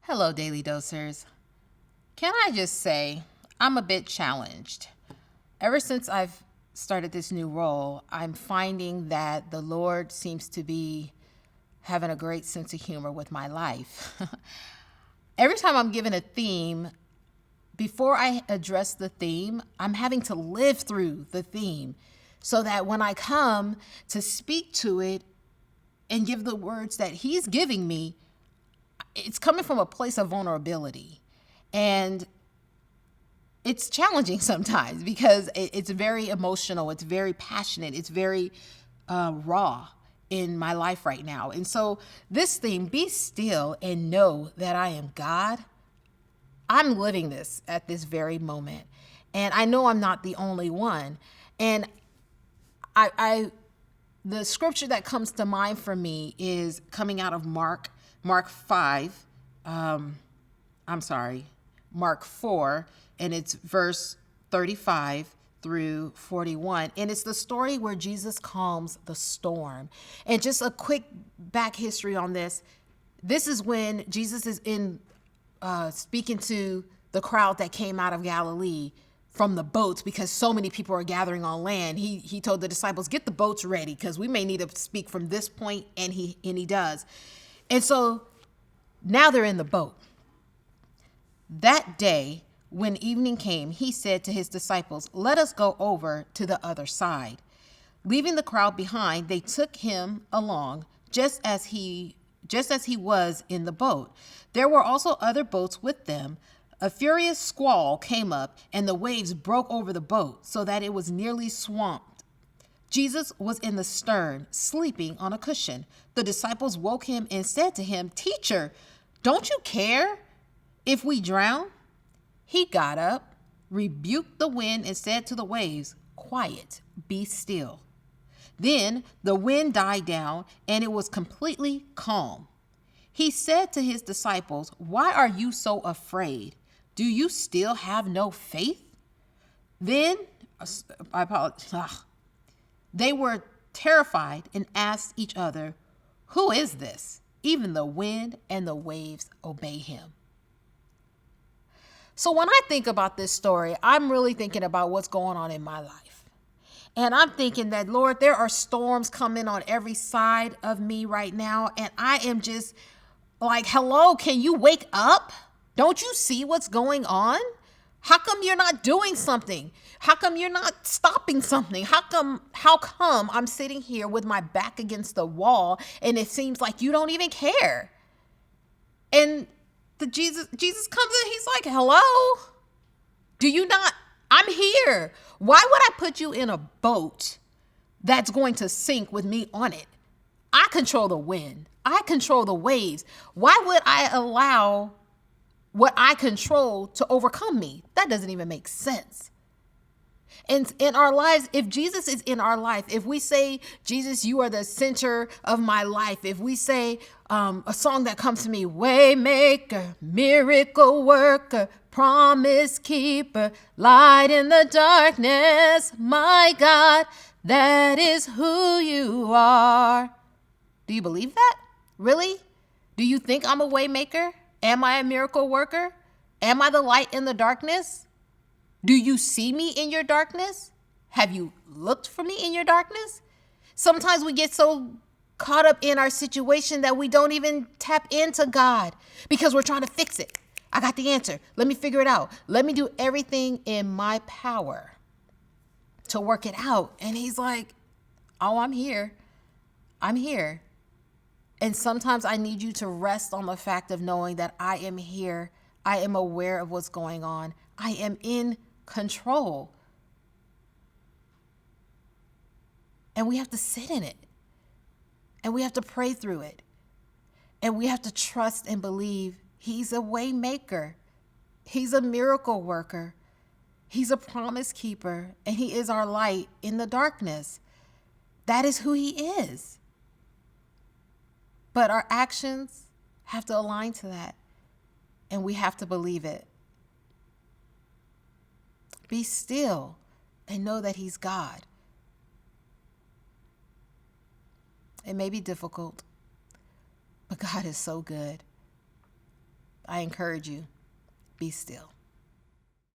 Hello, Daily Dosers. Can I just say, I'm a bit challenged. Ever since I've started this new role, I'm finding that the Lord seems to be having a great sense of humor with my life. Every time I'm given a theme, before I address the theme, I'm having to live through the theme so that when I come to speak to it and give the words that He's giving me, it's coming from a place of vulnerability. And it's challenging sometimes because it's very emotional, it's very passionate, it's very raw in my life right now. And so this theme, be still and know that I am God, I'm living this at this very moment. And I know I'm not the only one. And the scripture that comes to mind for me is coming out of Mark 4, and it's verse 35 through 41. And it's the story where Jesus calms the storm. And just a quick back history on this. This is when Jesus is speaking to the crowd that came out of Galilee from the boats because so many people are gathering on land. He told the disciples, get the boats ready because we may need to speak from this point, and he does. And so now they're in the boat. That day, when evening came, he said to his disciples, let us go over to the other side. Leaving the crowd behind, they took him along just as he was in the boat. There were also other boats with them. A furious squall came up, and the waves broke over the boat so that it was nearly swamped. Jesus was in the stern, sleeping on a cushion. The disciples woke him and said to him, Teacher, don't you care if we drown? He got up, rebuked the wind, and said to the waves, Quiet, be still. Then the wind died down, and it was completely calm. He said to his disciples, Why are you so afraid? Do you still have no faith? Then, they were terrified and asked each other, Who is this? Even the wind and the waves obey him. So when I think about this story, I'm really thinking about what's going on in my life. And I'm thinking that, Lord, there are storms coming on every side of me right now. And I am just like, hello, can you wake up? Don't you see what's going on? How come you're not doing something? How come you're not stopping something? How come I'm sitting here with my back against the wall and it seems like you don't even care? And Jesus comes in, he's like, hello? Do you not? I'm here. Why would I put you in a boat that's going to sink with me on it? I control the wind. I control the waves. Why would I allow what I control to overcome me? That doesn't even make sense. And in our lives, if Jesus is in our life, if we say, Jesus, you are the center of my life, if we say a song that comes to me, Waymaker, miracle worker, promise keeper, light in the darkness, my God, that is who you are. Do you believe that? Really? Do you think I'm a waymaker? Am I a miracle worker? Am I the light in the darkness? Do you see me in your darkness? Have you looked for me in your darkness? Sometimes we get so caught up in our situation that we don't even tap into God because we're trying to fix it. I got the answer. Let me figure it out. Let me do everything in my power to work it out. And he's like, oh, I'm here. I'm here. And sometimes I need you to rest on the fact of knowing that I am here. I am aware of what's going on. I am in control. And we have to sit in it. And we have to pray through it. And we have to trust and believe he's a way maker. He's a miracle worker. He's a promise keeper. And he is our light in the darkness. That is who he is. But our actions have to align to that. And we have to believe it. Be still and know that he's God. It may be difficult, but God is so good. I encourage you, be still.